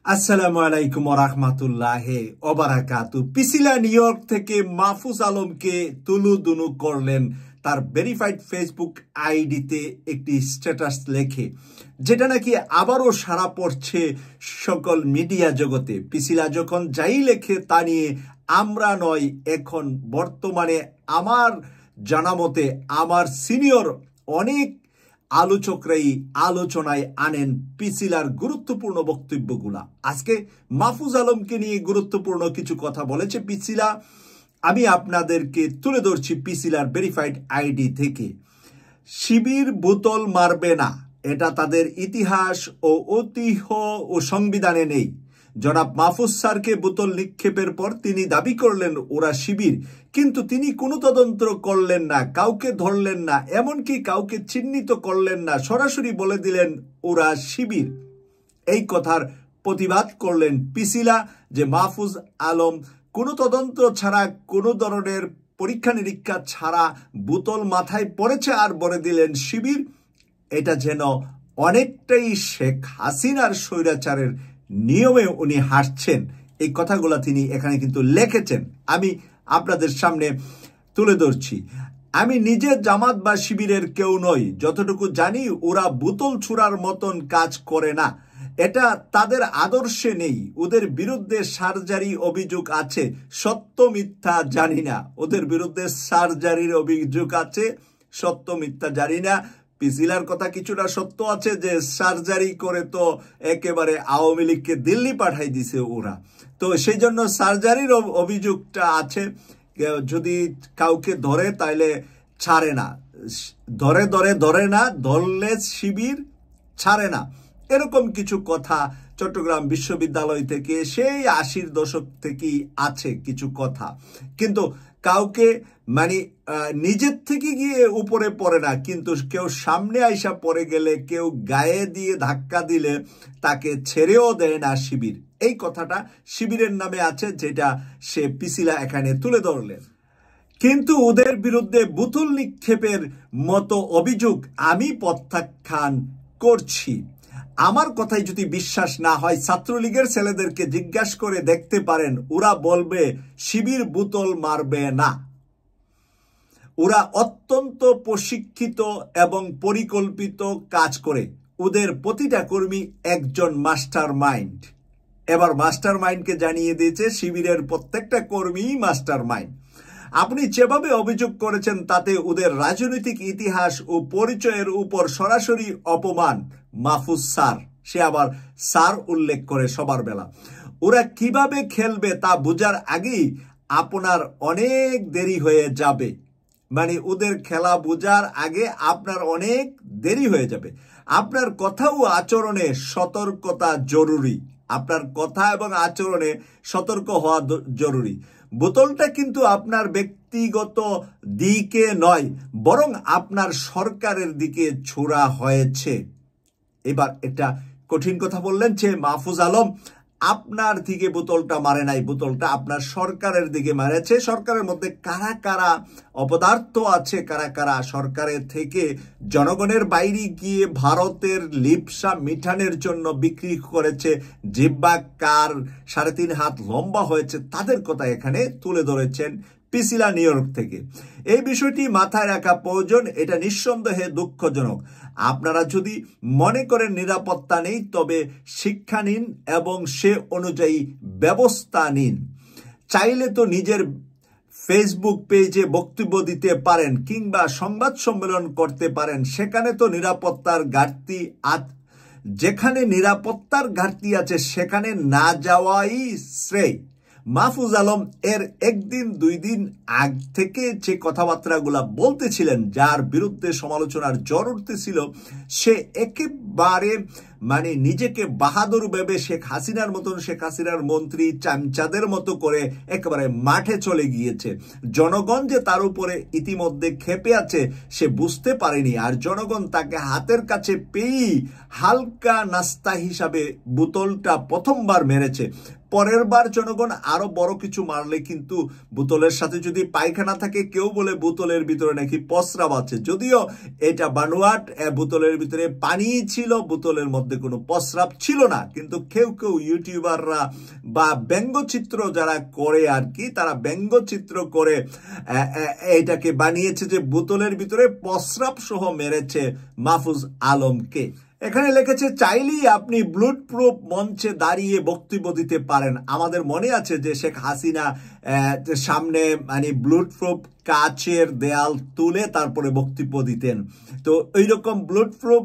আসসালামু আলাইকুম ওয়া রাহমাতুল্লাহি ওয়া বারাকাতু। পিছিলা নিউ ইয়র্ক থেকে মাহফুজ আলমকে তুলুদুনু করলেন তার ভেরিফাইড ফেসবুক আইডিতে একটি স্ট্যাটাস লেখে, যেটা নাকি আবারও সাড়া পড়ছে সকল মিডিয়া জগতে। পিছিলা যখন যাই লেখে তা নিয়ে আমরা নয়, এখন বর্তমানে আমার জানা মতে আমার সিনিয়র অনেক আলোচকরাই আলোচনায় আনেন পিছিলার গুরুত্বপূর্ণ বক্তব্যগুলা। আজকে মাহফুজ আলমকে নিয়ে গুরুত্বপূর্ণ কিছু কথা বলেছে পিছিলা, আমি আপনাদেরকে তুলে ধরছি পিছিলার ভেরিফাইড আইডি থেকে। শিবির বোতল মারবে না, এটা তাদের ইতিহাস ও ঐতিহ্য ও সংবিধানে নেই। জনাব মাহফুজ স্যারকে বোতল নিক্ষেপের পর তিনি দাবি করলেন ওরা শিবির, কিন্তু তিনি কোনো তদন্ত করলেন না, কাউকে ধরলেন না, এমনকি কাউকে চিহ্নিত করলেন না, সরাসরি বলে দিলেন ওরা শিবির। এই কথার প্রতিবাদ করলেন পিছিলা যে মাহফুজ আলম কোনো তদন্ত ছাড়া, কোনো ধরনের পরীক্ষা নিরীক্ষা ছাড়া বোতল মাথায় পড়েছে আর বলে দিলেন শিবির। এটা যেন অনেকটাই শেখ হাসিনার স্বৈরাচারের নিয়মে উনি হাসছেন। এই কথাগুলো তিনি এখানে কিন্তু লিখেছেন, আমি আপনাদের সামনে তুলে ধরছি। আমি নিজে জামাত বা শিবিরের কেউ নই, যতটুকু জানি ওরা বোতল ছুঁড়ার মতন কাজ করে না, এটা তাদের আদর্শে নেই। ওদের বিরুদ্ধে সার্জারি অভিযোগ আছে, সত্য মিথ্যা জানি না। ওদের বিরুদ্ধে সার্জারির অভিযোগ আছে, সত্য মিথ্যা জানি না। পিছিলার কথা কিছুটা সত্য আছে যে সার্জারি করে তো একেবারে আওয়ামী লীগকে দিল্লি পাঠাই দিছে ওরা, তো সেই জন্য সার্জারির অভিযোগটা আছে। যদি কাউকে ধরে তাইলে ছাড়ে না, ধরে না, ধরলে শিবির ছাড়ে না, এরকম কিছু কথা চট্টগ্রাম বিশ্ববিদ্যালয় থেকে সেই ৮০-র দশক থেকেই আছে কিছু কথা। কিন্তু কাউকে মানে নিজের থেকে গিয়ে উপরে পড়ে না, কিন্তু কেউ সামনে আইসা পড়ে গেলে, কেউ গায়ে দিয়ে ধাক্কা দিলে তাকে ছেড়েও দেয় না শিবির। এই কথাটা শিবিরের নামে আছে, যেটা সে পিছিলা এখানে তুলে ধরলেন। কিন্তু ওদের বিরুদ্ধে বোতল নিক্ষেপের মতো অভিযোগ আমি প্রত্যাখ্যান করছি। আমার কথাই যদি বিশ্বাস না হয়, ছাত্রলীগের ছেলেদেরকে জিজ্ঞাসা করে দেখতে পারেন, ওরা বলবে শিবির বোতল মারবে না। ওরা অত্যন্ত প্রশিক্ষিত এবং পরিকল্পিত কাজ করে, ওদের প্রতিটা কর্মী একজন মাস্টার মাইন্ড। এবার মাস্টার মাইন্ডকে জানিয়ে দিয়েছে শিবিরের প্রত্যেকটা কর্মী মাস্টার মাইন্ড। আপনি যেভাবে অভিযোগ করেছেন তাতে ওদের রাজনৈতিক ইতিহাস ও পরিচয়ের উপর সরাসরি অপমান। মাহফুজ স্যার, সে আবার স্যার উল্লেখ করে সবার বেলা। ওরা কিভাবে খেলবে তা বোঝার আগেই আপনার অনেক দেরি হয়ে যাবে। মানে ওদের খেলা বোঝার আগে আপনার অনেক দেরি হয়ে যাবে। আপনার কথা ও আচরণে সতর্কতা জরুরি, আপনার কথা এবং আচরণে সতর্ক হওয়া জরুরি। বোতলটা কিন্তু আপনার ব্যক্তিগত দিকে নয়, বরং আপনার সরকারের দিকে ছোড়া হয়েছে। এবার একটা কঠিন কথা বললেন যে মাহফুজ আলম আপনার দিকে বোতলটা মারে নাই, বোতলটা আপনার সরকারের দিকে মারেছে। সরকারের মধ্যে কারা কারা অপদার্থ আছে, কারা কারা সরকারের থেকে জনগণের বাইরে গিয়ে ভারতের লিপসা মিঠানের জন্য বিক্রি করেছে, জিব্বা কার ৩.৫ হাত লম্বা হয়েছে, তাদের কথা এখানে তুলে ধরেছেন পিছিলা নিউ ইয়র্ক থেকে। এই বিষয়টি মাথায় রাখা প্রয়োজন, এটা নিঃসন্দেহে দুঃখজনক। আপনারা যদি মনে করেন নিরাপত্তা নেই, তবে শিক্ষা নিন এবং সে অনুযায়ী ব্যবস্থা নিন। চাইলে তো নিজের ফেসবুক পেজে বক্তব্য দিতে পারেন কিংবা সংবাদ সম্মেলন করতে পারেন, সেখানে তো নিরাপত্তার ঘাটতি, যেখানে নিরাপত্তার ঘাটতি আছে সেখানে না যাওয়াই শ্রেয়। মাহফুজ আলম এর একদিন ২ দিন আগ থেকে যে কথাবার্তাগুলা বলতেছিলেন, যার বিরুদ্ধে সমালোচনার জ্বর উঠতেছিল, সে একেবারে মানে নিজেকে বাহাদুর ভেবে শেখ হাসিনার মতন, শেখ হাসিনার মন্ত্রী চামচাদের মতো করে একেবারে মাঠে চলে গিয়েছে। জনগণ যে তার উপরে ইতিমধ্যে ক্ষেপে আছে সে বুঝতে পারেনি, আর জনগণ তাকে হাতের কাছে পেয়েই হালকা নাস্তা হিসাবে বোতলটা প্রথমবার মেরেছে। পরের বার জনগণ আরো বড় কিছু মারলে কিন্তু বোতলের সাথে যদি পায়খানা থাকে, কেউ বলে বোতলের ভিতরে নাকি প্রস্রাব আছে, যদিও এটা বানোয়াট, বোতলের ভিতরে পানি ছিল, বোতলের মধ্যে কোনো প্রস্রাব ছিল না। কিন্তু কেউ কেউ ইউটিউবাররা বা ব্যঙ্গচিত্র যারা করে আর কি, তারা ব্যঙ্গচিত্র করে এটাকে বানিয়েছে যে বোতলের ভিতরে প্রস্রাব সহ মেরেছে মাহফুজ আলমকে। এখানে লিখেছে চাইলেই আপনি ব্লুট প্রুফ মঞ্চে দাঁড়িয়ে বক্তব্য দিতে পারেন। আমাদের মনে আছে যে শেখ হাসিনা সামনে মানে ব্লুট প্রুফ কাচের দেয়াল তুলে তারপরে বক্তব্য দিতেন। তো এইরকম ব্লুট প্রুফ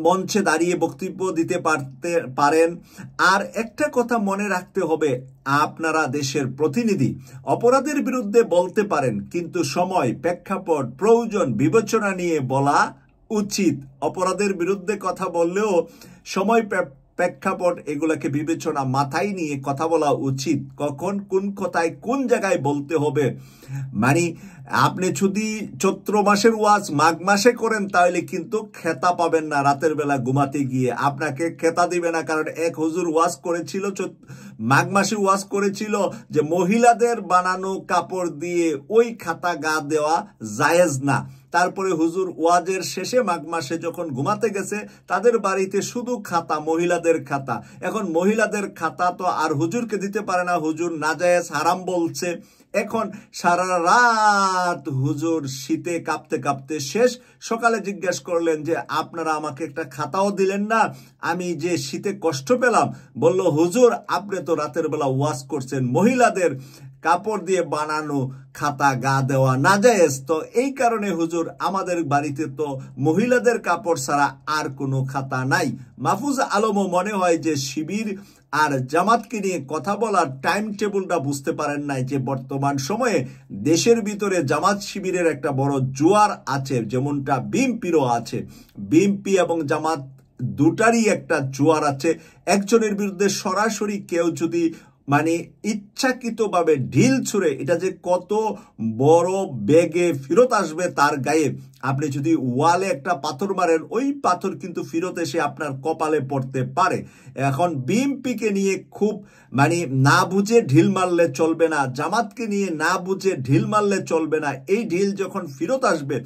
মঞ্চে দাঁড়িয়ে বক্তব্য দিতে পারেন। আর একটা কথা মনে রাখতে হবে, আপনারা দেশের প্রতিনিধি, অপরাধের বিরুদ্ধে বলতে পারেন, কিন্তু সময়, প্রেক্ষাপট, প্রয়োজন বিবেচনা নিয়ে বলা উচিত। অপরাধের বিরুদ্ধে কথা বললেও সময়, প্রেক্ষাপট এগুলাকে বিবেচনা মাথায় নিয়ে কথা বলা উচিত। কখন কোন কথায় কোন জায়গায় বলতে হবে। মানে আপনি যদি চৈত্র মাসের ওয়াজ মাঘ মাসে করেন তাহলে কিন্তু খেতা পাবেন না। রাতের বেলা ঘুমাতে গিয়ে আপনাকে খেতা দিবে না, কারণ এক হুজুর ওয়াজ করেছিল, মাঘ মাসে ওয়াজ করেছিল যে মহিলাদের বানানো কাপড় দিয়ে ওই খাতা গা দেওয়া জায়েজ না। তারপরে হুজুর ওয়াজের শেষে মাঘ মাসে যখন ঘুমাতে গেছে, তাদের বাড়িতে শুধু খাতা, মহিলাদের খাতা। এখন মহিলাদের খাতা তো আর হুজুরকে দিতে পারে না, হুজুর নাজায়েজ হারাম বলছে। এখন সারা রাত হুজুর শীতে কাঁপতে কাঁপতে শেষ। সকালে জিজ্ঞেস করলেন যে আপনারা আমাকে একটা খাতাও দিলেন না, আমি যে শীতে কষ্ট পেলাম। বলল হুজুর আপনি তো রাতের বেলা ওয়াজ করছেন মহিলাদের কাপড় দিয়ে বানানো খাতা গা দেওয়া নাজায়েজ, তো এই কারণে হুজুর আমাদের বাড়িতে তো মহিলাদের কাপড় ছাড়া আর কোনো খাতা নাই। মাহফুজ আলমও মনে হয় যে শিবির আর জামাতকে নিয়ে কথা বলার টাইম টেবিলটা বুঝতে পারেন নাই, যে বর্তমান সময়ে দেশের ভিতরে জামাত শিবিরের একটা বড় জোয়ার আছে, যেমনটা বিএনপিরও আছে। বিএনপি এবং জামাত দুটারই একটা জোয়ার আছে। একজনের বিরুদ্ধে সরাসরি কেউ যদি মানে ইচ্ছাকৃতভাবে ঢিল ছুঁড়ে, এটা যে কত বড় বেগে ফেরত আসবে তার গায়ে। আপনি যদি ওয়ালে একটা পাথর মারেন, ওই পাথর কিন্তু ফেরত এসে আপনার কপালে পড়তে পারে। এখন বিএনপিকে নিয়ে খুব মানে না বুঝে ঢিল মারলে চলবে না, জামাতকে নিয়ে না বুঝে ঢিল মারলে চলবে না। এই ঢিল যখন ফেরত আসবে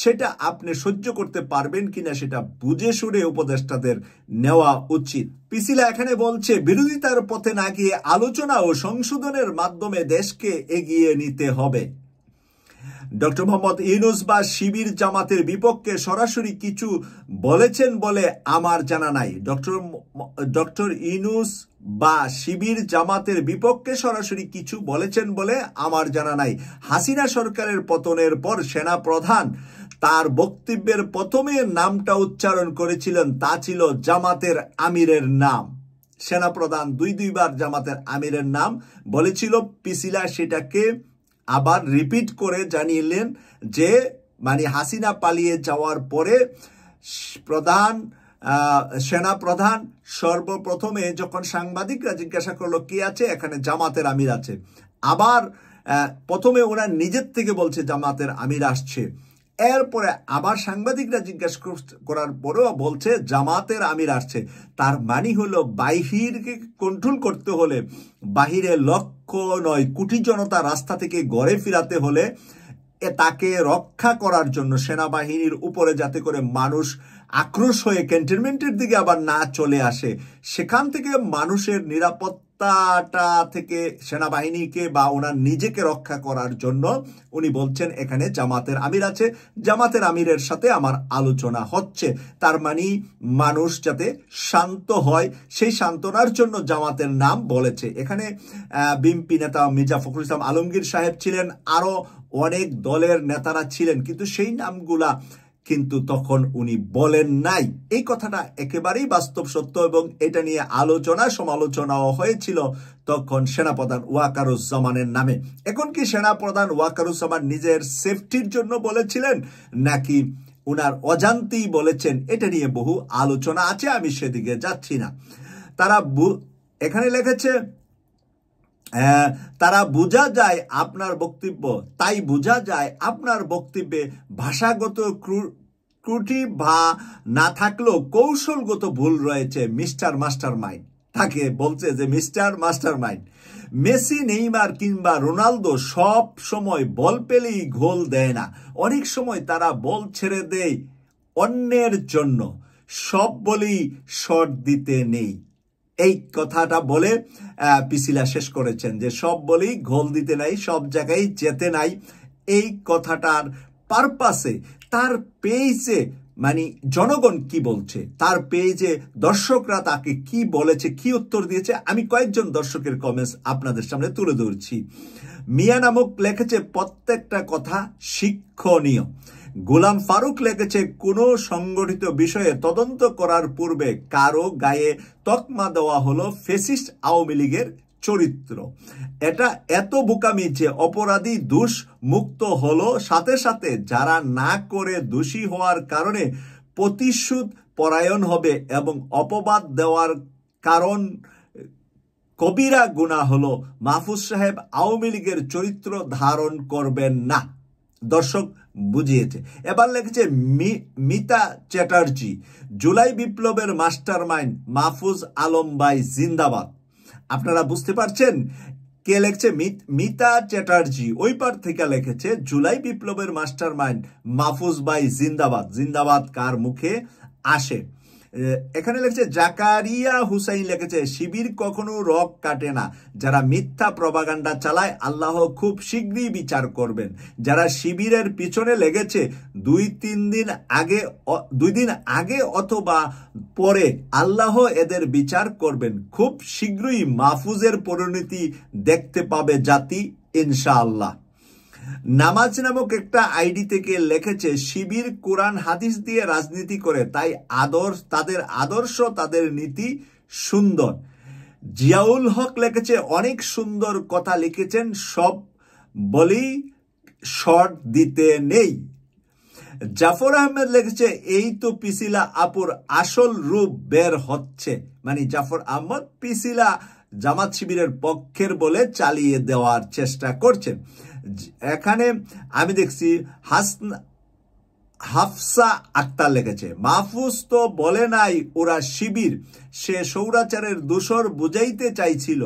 সেটা আপনি সহ্য করতে পারবেন কিনা সেটা বুঝে শুনে উপদেষ্টাদের নেওয়া উচিত। পিসিলা এখানে বলছে বিরোধিতার পথে না গিয়ে আলোচনা ও সংশোধনের মাধ্যমে দেশকে এগিয়ে নিতে হবে। ডক্টর মোহাম্মদ ইউনূস বা শিবির জামাতের বিপক্ষে সরাসরি কিছু বলেছেন বলে আমার জানা নাই। ডক্টর ইউনূস বা শিবির জামাতের বিপক্ষে সরাসরি কিছু বলেছেন বলে আমার জানা নাই। হাসিনা সরকারের পতনের পর সেনা প্রধান তার বক্তব্যের প্রথমে নামটা উচ্চারণ করেছিলেন, তা ছিল জামাতের আমিরের নাম। সেনাপ্রধান দুইবার জামাতের আমিরের নাম বলেছিল। পিসিলা সেটাকে আবার রিপিট করে জানিয়েলেন যে মানে হাসিনা পালিয়ে যাওয়ার পরে সেনাপ্রধান সর্বপ্রথমে যখন সাংবাদিকরা জিজ্ঞাসা করলো কে আছে, এখানে জামাতের আমির আছে। আবার প্রথমে ওরা নিজের থেকে বলছে জামাতের আমির আসছে, এরপরে আবার সাংবাদিকরা জিজ্ঞাসা করার পরেও বলছে জামাতের আমির আসছে। তার মানে হলো বাহিরকে কন্ট্রোল করতে হলে, বাহিরে লক্ষ নয় কোটি জনতা রাস্তা থেকে ঘরে ফিরাতে হলে তাকে রক্ষা করার জন্য সেনাবাহিনীর উপরে যাতে করে মানুষ আক্রোশ হয়ে ক্যান্টনমেন্টের দিকে আবার না চলে আসে, সেখান থেকে মানুষের নিরাপত্তাটা থেকে সেনাবাহিনীকে বা ওনার নিজেকে রক্ষা করার জন্য উনি বলছেন এখানে জামাতের আমির আছে, জামাতের আমিরের সাথে আমার আলোচনা হচ্ছে। তার মানে মানুষ যাতে শান্ত হয় সেই সান্ত্বনার জন্য জামাতের নাম বলেছে। এখানে বিএনপি নেতা মির্জা ফখরুল ইসলাম আলমগীর সাহেব ছিলেন, আরো অনেক দলের নেতারা ছিলেন, কিন্তু সেই নামগুলা কিন্তু তখন উনি বলেন নাই। এই কথাটা একেবারেই বাস্তব সত্য এবং এটা নিয়ে আলোচনা সমালোচনাও হয়েছিল তখন সেনাপ্রধান ওয়াকারুজ্জামানের নামে। এখন কি সেনাপ্রধান ওয়াকারুজ্জামান নিজের সেফটির জন্য বলেছিলেন নাকি উনার অজান্তেই বলেছেন, এটা নিয়ে বহু আলোচনা আছে, আমি সেদিকে যাচ্ছি না। এখানে লিখেছে তারা বোঝা যায় আপনার বক্তব্য, তাই বোঝা যায় আপনার বক্তব্যে ভাষাগত ত্রুটি বা না থাকলেও কৌশলগত ভুল রয়েছে মিস্টার মাস্টার মাইন্ড। তাকে বলছে যে মিস্টার মাস্টারমাইন্ড, মেসি, নেইমার কিংবা রোনালদো সব সময় বল পেলেই গোল দেয় না, অনেক সময় তারা বল ছেড়ে দেয় অন্যের জন্য, সব বলেই শট দিতে নেই। এই কথাটা বলে পিসিলা শেষ করেছেন যে সব বলেই গোল দিতে নাই, সব জায়গায় যেতে নাই। এই কথাটার পারপাসে তার পেজে মানে জনগণ কি বলছে, তার পেজে দর্শকরা তাকে কি বলেছে, কি উত্তর দিয়েছে, আমি কয়েকজন দর্শকের কমেন্টস আপনাদের সামনে তুলে ধরছি। মিয়া নামক লিখেছে প্রত্যেকটা কথা শিক্ষণীয়। গোলাম ফারুক লিখেছে কোনো সংগঠিত বিষয়ে তদন্ত করার পূর্বে কারো গায়ে তকমা দেওয়া হলো ফ্যাসিস্ট আওয়ামী লীগের চরিত্র। এটা এত বোকামি যে অপরাধী দোষ মুক্ত হলো, সাথে সাথে যারা না করে দোষী হওয়ার কারণে প্রতিশোধ পরায়ণ হবে এবং অপবাদ দেওয়ার কারণ কবিরা গুনাহ হলো। মাহফুজ সাহেব আওয়ামী লীগের চরিত্র ধারণ করবেন না। দর্শক বুঝিয়েছে। এবার লিখেছে মিতা চ্যাটার্জি, জুলাই বিপ্লবের মাস্টারমাইন্ড মাহফুজ আলম ভাই জিন্দাবাদ। আপনারা বুঝতে পারছেন কে লিখছে? মিতা চ্যাটার্জি ওই পার থেকে লিখেছে জুলাই বিপ্লবের মাস্টারমাইন্ড মাহফুজ ভাই জিন্দাবাদ। জিন্দাবাদ কার মুখে আসে? এখানে লিখছে জাকারিয়া হুসাইন লিখেছে শিবির কখনো রক কাটে না, যারা মিথ্যা প্রপাগান্ডা চালায় আল্লাহ খুব শীঘ্রই বিচার করবেন। যারা শিবিরের পিছনে লেগেছে দুই দিন আগে অথবা পরে আল্লাহ এদের বিচার করবেন। খুব শীঘ্রই মাহফুজের পরিণতি দেখতে পাবে জাতি ইনশাআল্লাহ। নামাজ নামক একটা আইডি থেকে লিখেছে শিবির কোরআন হাদিস দিয়ে রাজনীতি করে, তাই তাদের আদর্শ তাদের নীতি সুন্দর। জিয়াউল হক লিখেছে অনেক সুন্দর কথা লিখেছেন, সব বলেই শর্ট দিতে নেই। জাফর আহমেদ লিখেছে এই তো পিসিলা আপুর আসল রূপ বের হচ্ছে, মানে জাফর আহমদ পিসিলা জামাত শিবিরের পক্ষের বলে চালিয়ে দেওয়ার চেষ্টা করছেন। এখানে আমি দেখছি হাফসা আক্তার লিখেছে মাহফুজ তো বলে নাই ওরা শিবির, সে স্বৈরাচারের দোসর বুঝাইতে চাইছিল,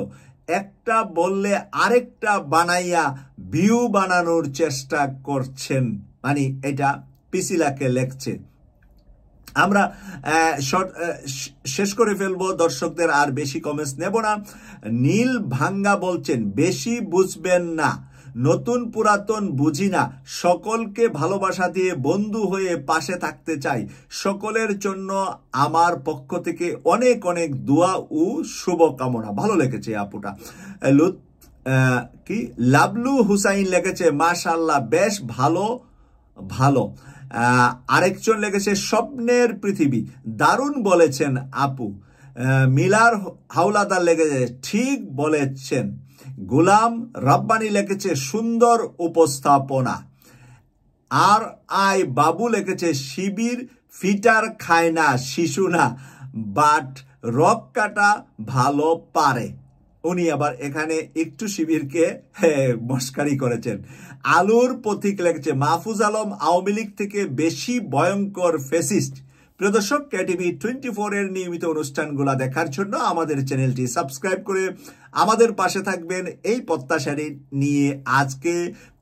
একটা বললে আরেকটা বানাইয়া ভিউ বানানোর চেষ্টা করছেন, মানে এটা পিসিলাকে লেখছে। আমরা শেষ করে ফেলবো, দর্শকদের আর বেশি কমেন্টস নেব না। নীল ভাঙ্গা বলছেন বেশি বুঝবেন না, নতুন পুরাতন বুঝি না, সকলকে ভালোবাসা দিয়ে বন্ধু হয়ে পাশে থাকতে চাই, সকলের জন্য আমার পক্ষ থেকে অনেক অনেক দোয়া ও শুভকামনা। ভালো লেগেছে আপুটা। লাবলু হুসাইন লেগেছে মাশাআল্লাহ বেশ ভালো ভালো। আরেকজন লেগেছে স্বপ্নের পৃথিবী, দারুণ বলেছেন আপু। মিলার হাওলাদার লেগেছে ঠিক বলেছেন। গোলাম রব্বানি লিখেছে সুন্দর উপস্থাপনা। আর আই বাবু লিখেছে শিবির ফিটার খায় না, শিশু না, বাট রক কাটা ভালো পারে। উনি আবার এখানে একটু শিবিরকে মস্কারি করেছেন। আলুর পথিক লিখেছে মাহফুজ আলম আওয়ামী লীগ থেকে বেশি ভয়ঙ্কর ফ্যাসিস্ট। প্রিয় দর্শক, কেটিভি 24 এর নিয়মিত অনুষ্ঠানগুলো দেখার জন্য আমাদের চ্যানেলটি সাবস্ক্রাইব করে আমাদের পাশে থাকবেন এই প্রত্যাশারি নিয়ে। আজকে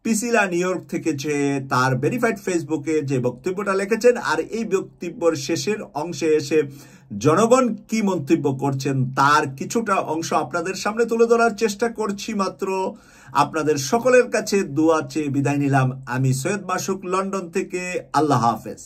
পিসিলা নিউ ইয়র্ক থেকে তার ভেরিফাইড ফেসবুকে যে বক্তব্যটা লিখেছেন, আর এই বক্তব্যের শেষের অংশে এসে জনগণ কি মন্তব্য করছেন তার কিছুটা অংশ আপনাদের সামনে তুলে ধরার চেষ্টা করছি। মাত্র আপনাদের সকলের কাছে দোয়া চেয়ে বিদায় নিলাম। আমি সৈয়দ মাসুক, লন্ডন থেকে। আল্লাহ হাফেজ।